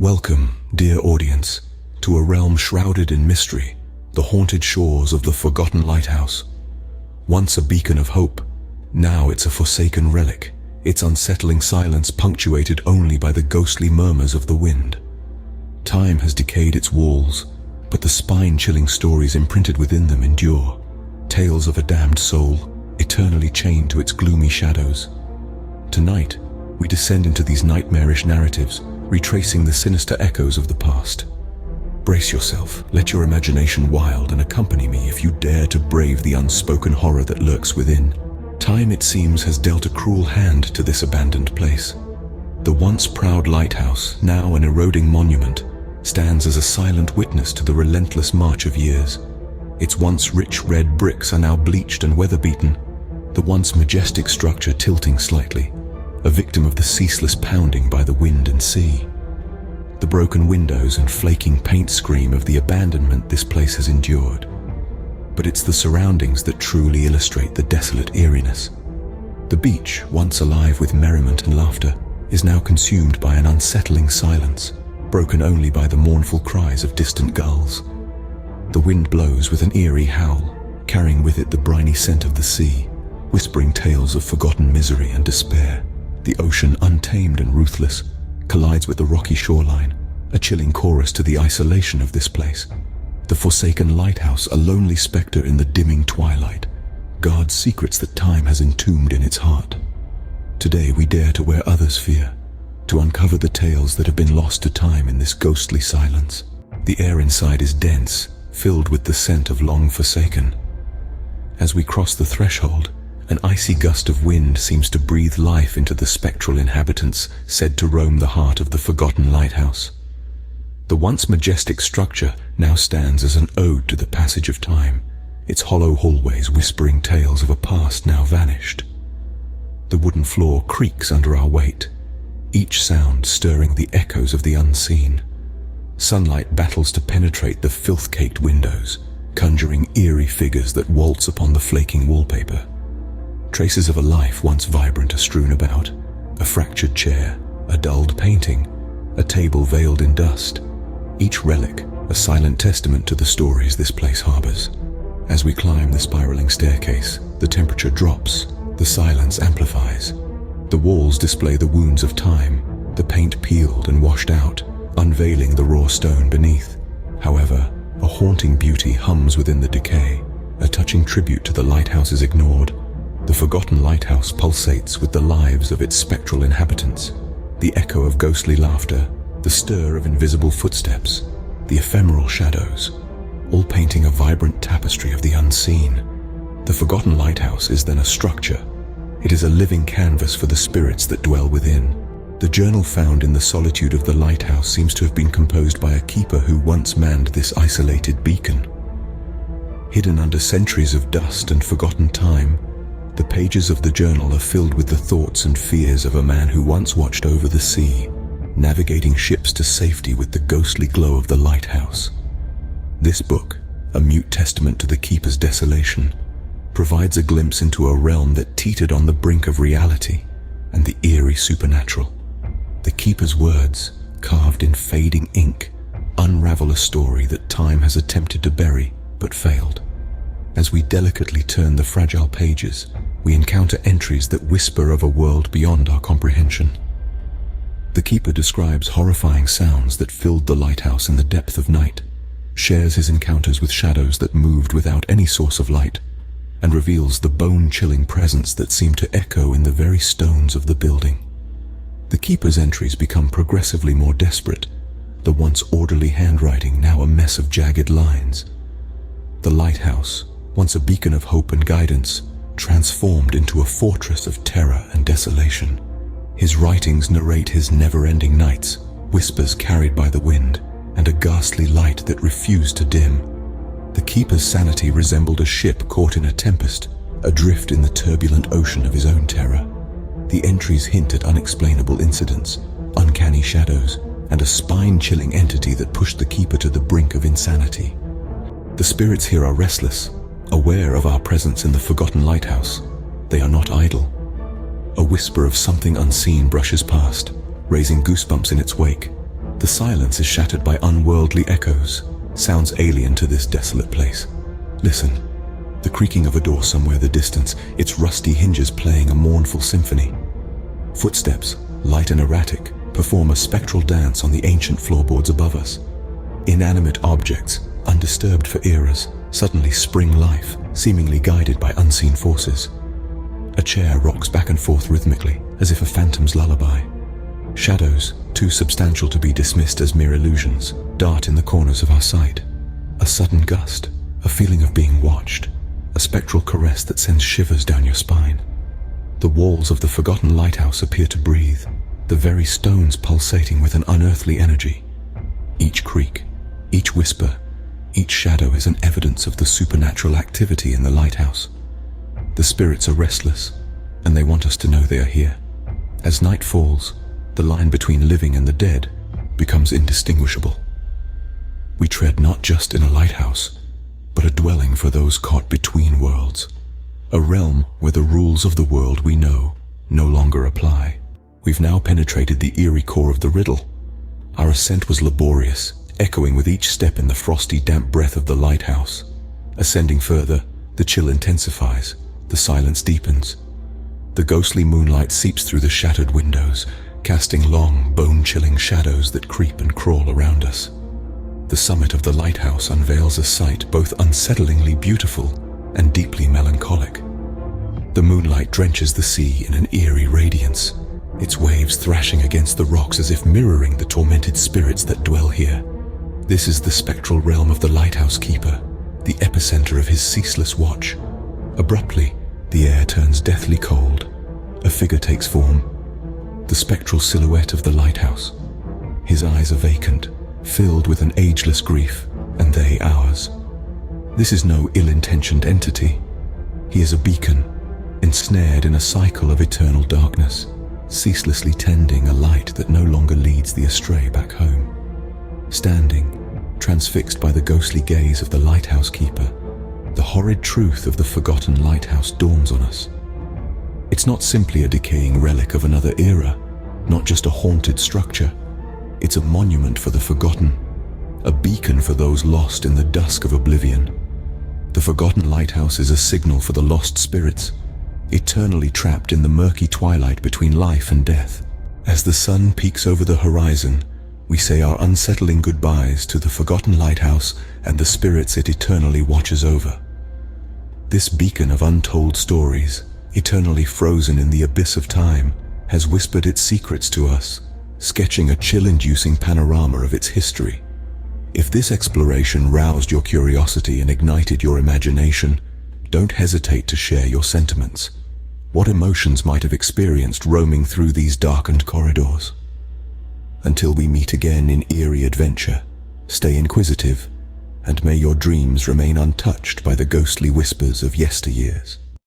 Welcome, dear audience, to a realm shrouded in mystery, the haunted shores of the forgotten lighthouse. Once a beacon of hope, now it's a forsaken relic, its unsettling silence punctuated only by the ghostly murmurs of the wind. Time has decayed its walls, but the spine-chilling stories imprinted within them endure, tales of a damned soul, eternally chained to its gloomy shadows. Tonight, we descend into these nightmarish narratives, retracing the sinister echoes of the past. Brace yourself, let your imagination wild, and accompany me if you dare to brave the unspoken horror that lurks within. Time, it seems, has dealt a cruel hand to this abandoned place. The once proud lighthouse, now an eroding monument, stands as a silent witness to the relentless march of years. Its once rich red bricks are now bleached and weather-beaten, the once majestic structure tilting slightly, a victim of the ceaseless pounding by the wind and sea. The broken windows and flaking paint scream of the abandonment this place has endured. But it's the surroundings that truly illustrate the desolate eeriness. The beach, once alive with merriment and laughter, is now consumed by an unsettling silence, broken only by the mournful cries of distant gulls. The wind blows with an eerie howl, carrying with it the briny scent of the sea, whispering tales of forgotten misery and despair. The ocean, untamed and ruthless, collides with the rocky shoreline, a chilling chorus to the isolation of this place. The forsaken lighthouse, a lonely spectre in the dimming twilight, guards secrets that time has entombed in its heart. Today we dare to where others fear, to uncover the tales that have been lost to time in this ghostly silence. The air inside is dense, filled with the scent of long forsaken. As we cross the threshold, an icy gust of wind seems to breathe life into the spectral inhabitants said to roam the heart of the forgotten lighthouse. The once majestic structure now stands as an ode to the passage of time, its hollow hallways whispering tales of a past now vanished. The wooden floor creaks under our weight, each sound stirring the echoes of the unseen. Sunlight battles to penetrate the filth-caked windows, conjuring eerie figures that waltz upon the flaking wallpaper. Traces of a life once vibrant are strewn about, a fractured chair, a dulled painting, a table veiled in dust, each relic a silent testament to the stories this place harbors. As we climb the spiraling staircase, the temperature drops, the silence amplifies. The walls display the wounds of time, the paint peeled and washed out, unveiling the raw stone beneath. However, a haunting beauty hums within the decay, a touching tribute to the lighthouses ignored. The forgotten lighthouse pulsates with the lives of its spectral inhabitants, the echo of ghostly laughter, the stir of invisible footsteps, the ephemeral shadows, all painting a vibrant tapestry of the unseen. The forgotten lighthouse is then a structure. It is a living canvas for the spirits that dwell within. The journal found in the solitude of the lighthouse seems to have been composed by a keeper who once manned this isolated beacon. Hidden under centuries of dust and forgotten time, the pages of the journal are filled with the thoughts and fears of a man who once watched over the sea, navigating ships to safety with the ghostly glow of the lighthouse. This book, a mute testament to the keeper's desolation, provides a glimpse into a realm that teetered on the brink of reality and the eerie supernatural. The keeper's words, carved in fading ink, unravel a story that time has attempted to bury but failed. As we delicately turn the fragile pages, we encounter entries that whisper of a world beyond our comprehension. The keeper describes horrifying sounds that filled the lighthouse in the depth of night, shares his encounters with shadows that moved without any source of light, and reveals the bone-chilling presence that seemed to echo in the very stones of the building. The keeper's entries become progressively more desperate, the once orderly handwriting now a mess of jagged lines. The lighthouse, once a beacon of hope and guidance, transformed into a fortress of terror and desolation. His writings narrate his never-ending nights, whispers carried by the wind, and a ghastly light that refused to dim. The keeper's sanity resembled a ship caught in a tempest, adrift in the turbulent ocean of his own terror. The entries hint at unexplainable incidents, uncanny shadows, and a spine-chilling entity that pushed the keeper to the brink of insanity. The spirits here are restless, aware of our presence in the forgotten lighthouse. They are not idle. A whisper of something unseen brushes past, raising goosebumps in its wake. The silence is shattered by unworldly echoes, sounds alien to this desolate place. Listen, the creaking of a door somewhere in the distance, its rusty hinges playing a mournful symphony. Footsteps, light and erratic, perform a spectral dance on the ancient floorboards above us. Inanimate objects, undisturbed for eras, suddenly spring life, seemingly guided by unseen forces. A chair rocks back and forth rhythmically, as if a phantom's lullaby. Shadows, too substantial to be dismissed as mere illusions, dart in the corners of our sight. A sudden gust, a feeling of being watched, a spectral caress that sends shivers down your spine. The walls of the forgotten lighthouse appear to breathe, the very stones pulsating with an unearthly energy. Each creak, each whisper, each shadow is an evidence of the supernatural activity in the lighthouse. The spirits are restless, and they want us to know they are here. As night falls, the line between living and the dead becomes indistinguishable. We tread not just in a lighthouse, but a dwelling for those caught between worlds. A realm where the rules of the world we know no longer apply. We've now penetrated the eerie core of the riddle. Our ascent was laborious, echoing with each step in the frosty, damp breath of the lighthouse. Ascending further, the chill intensifies, the silence deepens. The ghostly moonlight seeps through the shattered windows, casting long, bone-chilling shadows that creep and crawl around us. The summit of the lighthouse unveils a sight both unsettlingly beautiful and deeply melancholic. The moonlight drenches the sea in an eerie radiance, its waves thrashing against the rocks as if mirroring the tormented spirits that dwell here. This is the spectral realm of the lighthouse keeper, the epicenter of his ceaseless watch. Abruptly, the air turns deathly cold. A figure takes form, the spectral silhouette of the lighthouse. His eyes are vacant, filled with an ageless grief, and they ours. This is no ill-intentioned entity. He is a beacon, ensnared in a cycle of eternal darkness, ceaselessly tending a light that no longer leads the astray back home. Standing, transfixed by the ghostly gaze of the lighthouse keeper, the horrid truth of the forgotten lighthouse dawns on us. It's not simply a decaying relic of another era, not just a haunted structure. It's a monument for the forgotten, a beacon for those lost in the dusk of oblivion. The forgotten lighthouse is a signal for the lost spirits, eternally trapped in the murky twilight between life and death. As the sun peaks over the horizon, we say our unsettling goodbyes to the forgotten lighthouse and the spirits it eternally watches over. This beacon of untold stories, eternally frozen in the abyss of time, has whispered its secrets to us, sketching a chill-inducing panorama of its history. If this exploration roused your curiosity and ignited your imagination, don't hesitate to share your sentiments. What emotions might have experienced roaming through these darkened corridors? Until we meet again in eerie adventure, stay inquisitive, and may your dreams remain untouched by the ghostly whispers of yesteryears.